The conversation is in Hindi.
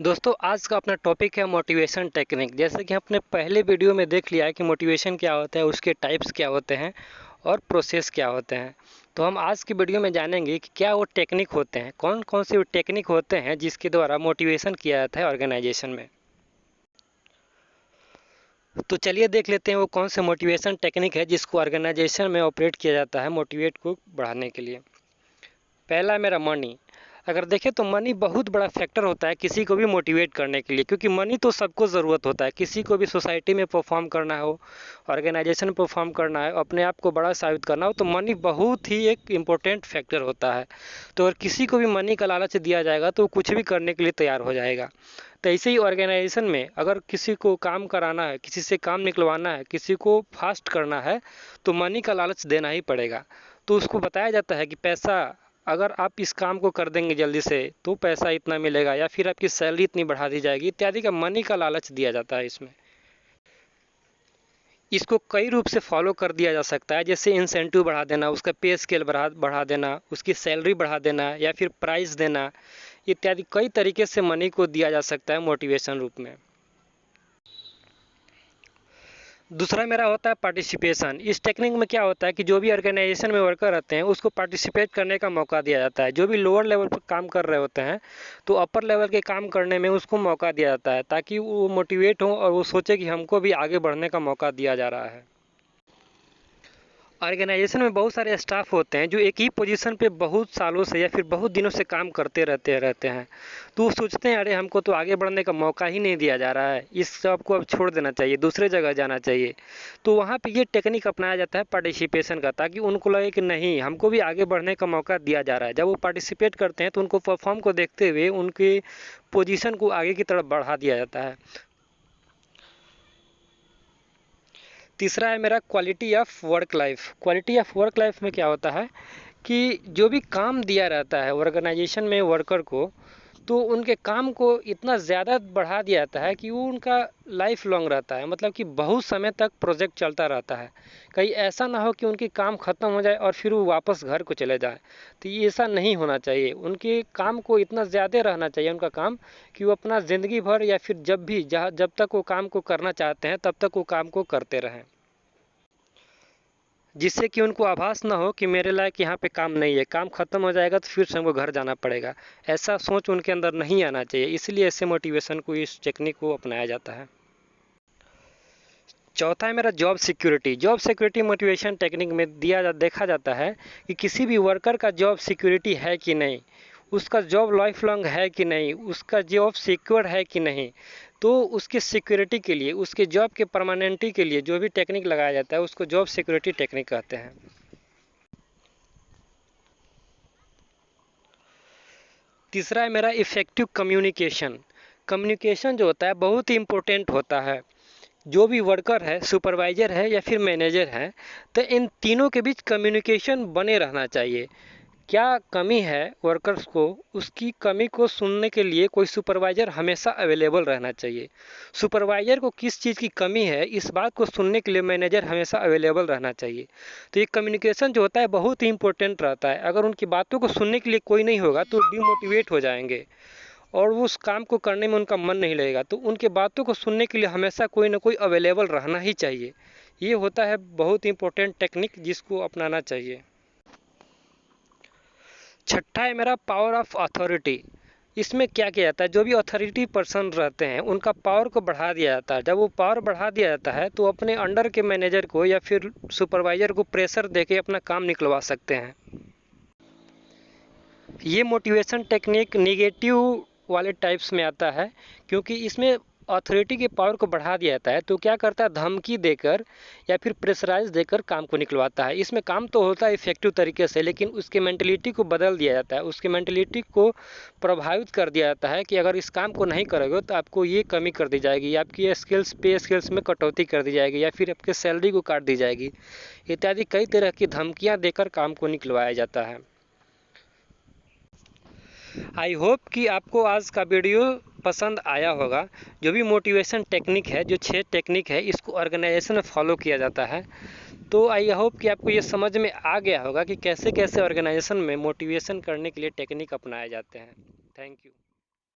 दोस्तों आज का अपना टॉपिक है मोटिवेशन टेक्निक। जैसे कि अपने पहले वीडियो में देख लिया है कि मोटिवेशन क्या होता है, उसके टाइप्स क्या होते हैं और प्रोसेस क्या होते हैं। तो हम आज की वीडियो में जानेंगे कि क्या वो टेक्निक होते हैं, कौन कौन से वो टेक्निक होते हैं जिसके द्वारा मोटिवेशन किया जाता है ऑर्गेनाइजेशन में। तो चलिए देख लेते हैं वो कौन से मोटिवेशन टेक्निक है जिसको ऑर्गेनाइजेशन में ऑपरेट किया जाता है मोटिवेट को बढ़ाने के लिए। पहला है मेरा मनी। अगर देखें तो मनी बहुत बड़ा फैक्टर होता है किसी को भी मोटिवेट करने के लिए, क्योंकि मनी तो सबको ज़रूरत होता है। किसी को भी सोसाइटी में परफॉर्म करना हो, ऑर्गेनाइजेशन में परफॉर्म करना है, अपने आप को बड़ा साबित करना हो, तो मनी बहुत ही एक इम्पोर्टेंट फैक्टर होता है। तो अगर किसी को भी मनी का लालच दिया जाएगा तो वो कुछ भी करने के लिए तैयार हो जाएगा। तो ऐसे ही ऑर्गेनाइजेशन में अगर किसी को काम कराना है, किसी से काम निकलवाना है, किसी को फास्ट करना है, तो मनी का लालच देना ही पड़ेगा। तो उसको बताया जाता है कि पैसा, अगर आप इस काम को कर देंगे जल्दी से तो पैसा इतना मिलेगा, या फिर आपकी सैलरी इतनी बढ़ा दी जाएगी इत्यादि का मनी का लालच दिया जाता है इसमें। इसको कई रूप से फॉलो कर दिया जा सकता है, जैसे इंसेंटिव बढ़ा देना, उसका पे स्केल बढ़ा देना, उसकी सैलरी बढ़ा देना, या फिर प्राइस देना, इत्यादि कई तरीके से मनी को दिया जा सकता है मोटिवेशन रूप में। दूसरा मेरा होता है पार्टिसिपेशन। इस टेक्निक में क्या होता है कि जो भी ऑर्गेनाइजेशन में वर्कर रहते हैं उसको पार्टिसिपेट करने का मौका दिया जाता है। जो भी लोअर लेवल पर काम कर रहे होते हैं तो अपर लेवल के काम करने में उसको मौका दिया जाता है, ताकि वो मोटिवेट हो और वो सोचे कि हमको भी आगे बढ़ने का मौका दिया जा रहा है। ऑर्गेनाइजेशन में बहुत सारे स्टाफ होते हैं जो एक ही पोजीशन पे बहुत सालों से या फिर बहुत दिनों से काम करते रहते हैं। तो वो सोचते हैं अरे हमको तो आगे बढ़ने का मौका ही नहीं दिया जा रहा है, इस जॉब को अब छोड़ देना चाहिए, दूसरे जगह जाना चाहिए। तो वहाँ पे ये टेक्निक अपनाया जाता है पार्टिसिपेशन का, ताकि उनको लगे कि नहीं, हमको भी आगे बढ़ने का मौका दिया जा रहा है। जब वो पार्टिसिपेट करते हैं तो उनको परफॉर्म को देखते हुए उनके पोजीशन को आगे की तरफ बढ़ा दिया जाता है। तीसरा है मेरा quality of work life. Quality of work life में क्या होता है कि जो भी काम दिया रहता है ऑर्गेनाइजेशन में वर्कर को, तो उनके काम को इतना ज़्यादा बढ़ा दिया जाता है कि वो उनका लाइफ लॉन्ग रहता है, मतलब कि बहुत समय तक प्रोजेक्ट चलता रहता है। कहीं ऐसा ना हो कि उनकी काम ख़त्म हो जाए और फिर वो वापस घर को चले जाए। तो ये ऐसा नहीं होना चाहिए। उनके काम को इतना ज़्यादा रहना चाहिए उनका काम, कि वो अपना ज़िंदगी भर या फिर जब तक वो काम को करना चाहते हैं तब तक वो काम को करते रहें, जिससे कि उनको आभास ना हो कि मेरे लायक यहाँ पे काम नहीं है, काम खत्म हो जाएगा तो फिर से हमको घर जाना पड़ेगा। ऐसा सोच उनके अंदर नहीं आना चाहिए, इसलिए ऐसे मोटिवेशन को, इस टेक्निक को अपनाया जाता है। चौथा है मेरा job security. Job security motivation technique में देखा जाता है कि किसी भी वर्कर का जॉब सिक्योरिटी है कि नहीं, उसका जॉब लाइफ लॉन्ग है कि नहीं, उसका जॉब सिक्योर है कि नहीं। तो उसकी सिक्योरिटी के लिए, उसके जॉब के परमानेंटी के लिए जो भी टेक्निक लगाया जाता है उसको जॉब सिक्योरिटी टेक्निक कहते हैं। तीसरा है मेरा इफ़ेक्टिव कम्युनिकेशन। कम्युनिकेशन जो होता है बहुत ही इम्पोर्टेंट होता है। जो भी वर्कर है, सुपरवाइज़र है या फिर मैनेजर है, तो इन तीनों के बीच कम्युनिकेशन बने रहना चाहिए। क्या कमी है वर्कर्स को, उसकी कमी को सुनने के लिए कोई सुपरवाइज़र हमेशा अवेलेबल रहना चाहिए। सुपरवाइज़र को किस चीज़ की कमी है इस बात को सुनने के लिए मैनेजर हमेशा अवेलेबल रहना चाहिए। तो ये कम्युनिकेशन जो होता है बहुत ही इंपॉर्टेंट रहता है। अगर उनकी बातों को सुनने के लिए कोई नहीं होगा तो डिमोटिवेट हो जाएंगे और वो उस काम को करने में उनका मन नहीं लगेगा। तो उनके बातों को सुनने के लिए हमेशा कोई ना कोई अवेलेबल रहना ही चाहिए। ये होता है बहुत इंपॉर्टेंट टेक्निक जिसको अपनाना चाहिए। छठा है मेरा पावर ऑफ अथॉरिटी। इसमें क्या किया जाता है, जो भी अथॉरिटी पर्सन रहते हैं उनका पावर को बढ़ा दिया जाता है। जब वो पावर बढ़ा दिया जाता है तो अपने अंडर के मैनेजर को या फिर सुपरवाइजर को प्रेशर देके अपना काम निकलवा सकते हैं। ये मोटिवेशन टेक्निक निगेटिव वाले टाइप्स में आता है, क्योंकि इसमें अथॉरिटी के पावर को बढ़ा दिया जाता है। तो क्या करता है, धमकी देकर या फिर प्रेशराइज देकर काम को निकलवाता है। इसमें काम तो होता है इफेक्टिव तरीके से, लेकिन उसके मेंटलिटी को बदल दिया जाता है, उसके मेंटलिटी को प्रभावित कर दिया जाता है कि अगर इस काम को नहीं करोगे तो आपको ये कमी कर दी जाएगी, आपकी पे स्किल्स में कटौती कर दी जाएगी, या फिर आपके सैलरी को काट दी जाएगी, इत्यादि कई तरह की धमकियाँ देकर काम को निकलवाया जाता है। आई होप कि आपको आज का वीडियो पसंद आया होगा। जो भी मोटिवेशन टेक्निक है, जो 6 टेक्निक है, इसको ऑर्गेनाइजेशन में फॉलो किया जाता है। तो आई होप कि आपको ये समझ में आ गया होगा कि कैसे कैसे ऑर्गेनाइजेशन में मोटिवेशन करने के लिए टेक्निक अपनाए जाते हैं। Thank you.